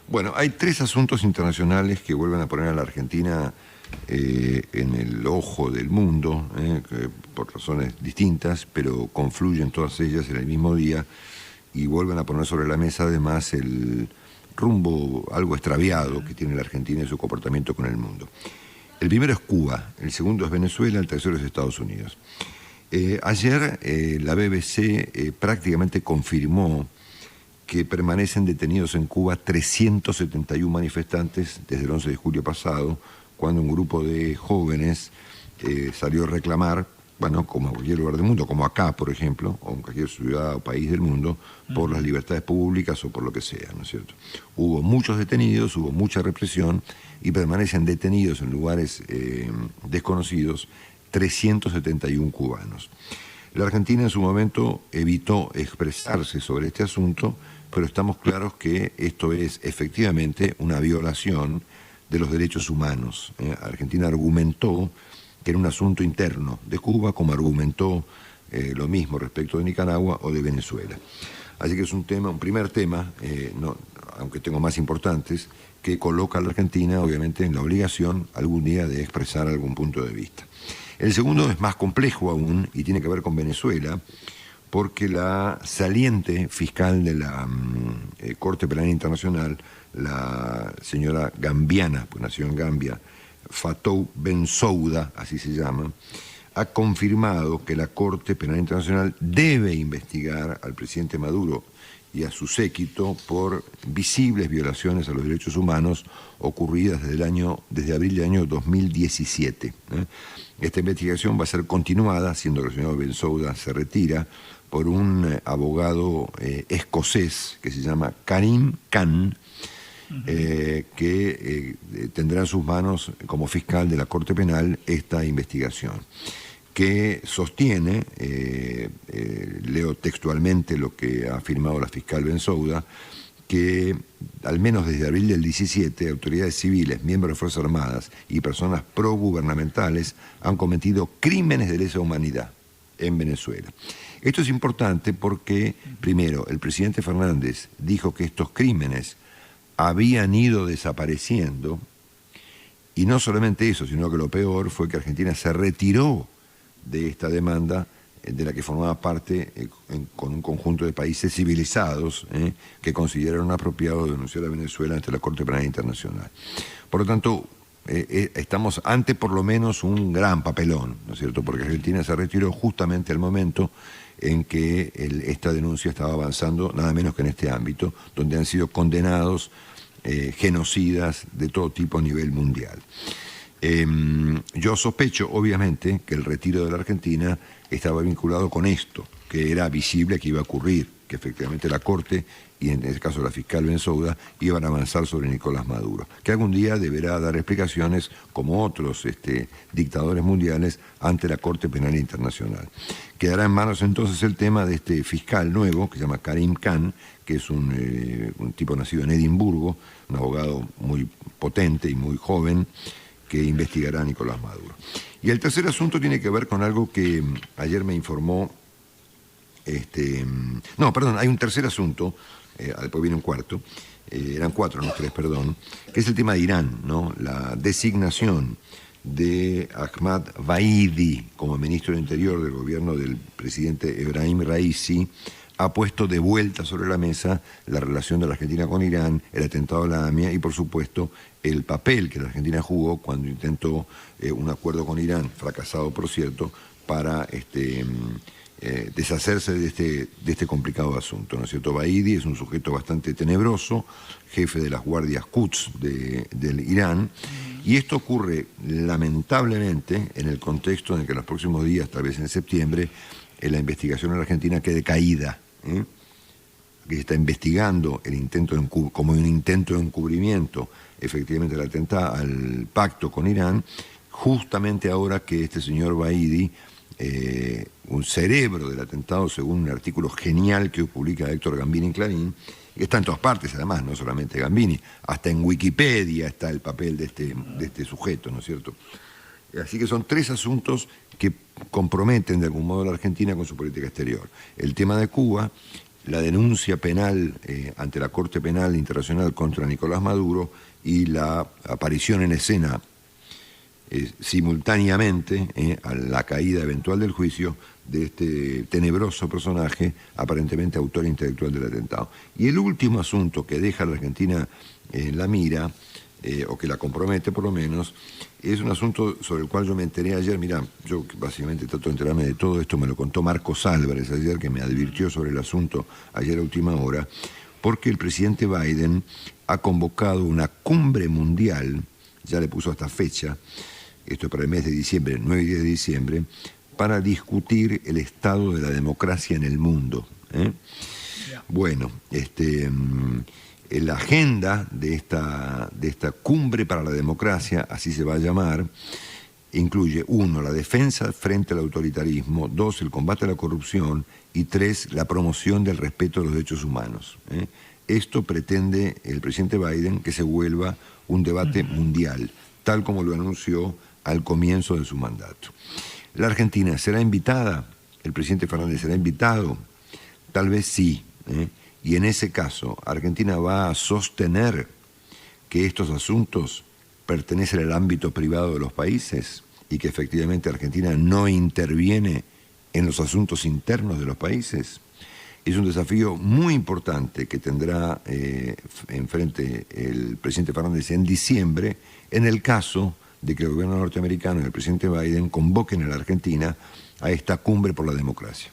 Bueno, hay tres asuntos internacionales que vuelven a poner a la Argentina en el ojo del mundo, por razones distintas, pero confluyen todas ellas en el mismo día y vuelven a poner sobre la mesa además el rumbo algo extraviado que tiene la Argentina en su comportamiento con el mundo. El primero es Cuba, el segundo es Venezuela, el tercero es Estados Unidos. Ayer la BBC prácticamente confirmó que permanecen detenidos en Cuba 371 manifestantes desde el 11 de julio pasado, cuando un grupo de jóvenes salió a reclamar, bueno, como en cualquier lugar del mundo, como acá, por ejemplo, o en cualquier ciudad o país del mundo, por las libertades públicas o por lo que sea, ¿no es cierto? Hubo muchos detenidos, hubo mucha represión y permanecen detenidos en lugares desconocidos 371 cubanos. La Argentina en su momento evitó expresarse sobre este asunto, pero estamos claros que esto es efectivamente una violación de los derechos humanos. Argentina argumentó que era un asunto interno de Cuba, como argumentó lo mismo respecto de Nicaragua o de Venezuela. Así que es un tema, un primer tema, aunque tengo más importantes, que coloca a la Argentina obviamente en la obligación algún día de expresar algún punto de vista. El segundo es más complejo aún y tiene que ver con Venezuela, porque la saliente fiscal de la Corte Penal Internacional, la señora gambiana, pues nació en Gambia, Fatou Bensouda, así se llama, ha confirmado que la Corte Penal Internacional debe investigar al presidente Maduro y a su séquito por visibles violaciones a los derechos humanos ocurridas desde abril del año 2017. Esta investigación va a ser continuada, siendo que el señor Bensouda se retira, por un abogado escocés que se llama Karim Khan, que tendrá en sus manos como fiscal de la Corte Penal esta investigación, que sostiene, leo textualmente lo que ha afirmado la fiscal Bensouda, que al menos desde abril del 17, autoridades civiles, miembros de Fuerzas Armadas y personas progubernamentales han cometido crímenes de lesa humanidad en Venezuela. Esto es importante porque, primero, el presidente Fernández dijo que estos crímenes habían ido desapareciendo, y no solamente eso, sino que lo peor fue que Argentina se retiró de esta demanda de la que formaba parte con un conjunto de países civilizados que consideraron apropiado denunciar a Venezuela ante la Corte Penal Internacional. Por lo tanto, estamos ante por lo menos un gran papelón, ¿no es cierto? Porque Argentina se retiró justamente al momento en que esta denuncia estaba avanzando, nada menos que en este ámbito, donde han sido condenados genocidas de todo tipo a nivel mundial. Yo sospecho, obviamente, que el retiro de la Argentina estaba vinculado con esto, que era visible que iba a ocurrir, que efectivamente la Corte, y en este caso la fiscal Bensouda, iban a avanzar sobre Nicolás Maduro, que algún día deberá dar explicaciones, como otros dictadores mundiales, ante la Corte Penal Internacional. Quedará en manos entonces el tema de este fiscal nuevo, que se llama Karim Khan, que es un tipo nacido en Edimburgo, un abogado muy potente y muy joven, que investigará a Nicolás Maduro. Y el tercer asunto tiene que ver con algo que ayer me informó, hay un tercer asunto, después viene un cuarto, eran cuatro, no tres, perdón, que es el tema de Irán, ¿no? La designación de Ahmad Vaidi como ministro del Interior del gobierno del presidente Ebrahim Raisi ha puesto de vuelta sobre la mesa la relación de la Argentina con Irán, el atentado a la AMIA y, por supuesto, el papel que la Argentina jugó cuando intentó un acuerdo con Irán, fracasado por cierto, para deshacerse de este complicado asunto, ¿no es cierto? Vaidi es un sujeto bastante tenebroso, jefe de las guardias Quds del Irán, y esto ocurre lamentablemente en el contexto en el que en los próximos días, tal vez en septiembre, la investigación en la Argentina quede caída, que se está investigando como un intento de encubrimiento efectivamente el atentado al pacto con Irán, justamente ahora que este señor Vaidi, un cerebro del atentado, según un artículo genial que publica Héctor Gambini en Clarín, que está en todas partes además, no solamente Gambini, hasta en Wikipedia está el papel de este sujeto, ¿no es cierto? Así que son tres asuntos que comprometen de algún modo a la Argentina con su política exterior. El tema de Cuba, la denuncia penal ante la Corte Penal Internacional contra Nicolás Maduro y la aparición en escena simultáneamente a la caída eventual del juicio de este tenebroso personaje, aparentemente autor intelectual del atentado. Y el último asunto que deja a la Argentina en la mira, o que la compromete por lo menos, es un asunto sobre el cual yo me enteré ayer. Mirá, yo básicamente trato de enterarme de todo esto, me lo contó Marcos Álvarez ayer, que me advirtió sobre el asunto ayer a última hora, porque el presidente Biden ha convocado una cumbre mundial, ya le puso hasta fecha, esto es para el mes de diciembre, 9 y 10 de diciembre, para discutir el estado de la democracia en el mundo. Yeah. Bueno, la agenda de esta cumbre para la democracia, así se va a llamar, incluye 1, la defensa frente al autoritarismo, 2, el combate a la corrupción y 3, la promoción del respeto a los derechos humanos. Esto pretende el presidente Biden que se vuelva un debate mundial, tal como lo anunció al comienzo de su mandato. ¿La Argentina será invitada? ¿El presidente Fernández será invitado? Tal vez sí. Y en ese caso, ¿Argentina va a sostener que estos asuntos pertenecen al ámbito privado de los países y que efectivamente Argentina no interviene en los asuntos internos de los países? Es un desafío muy importante que tendrá enfrente el presidente Fernández en diciembre, en el caso de que el gobierno norteamericano y el presidente Biden convoquen a la Argentina a esta cumbre por la democracia.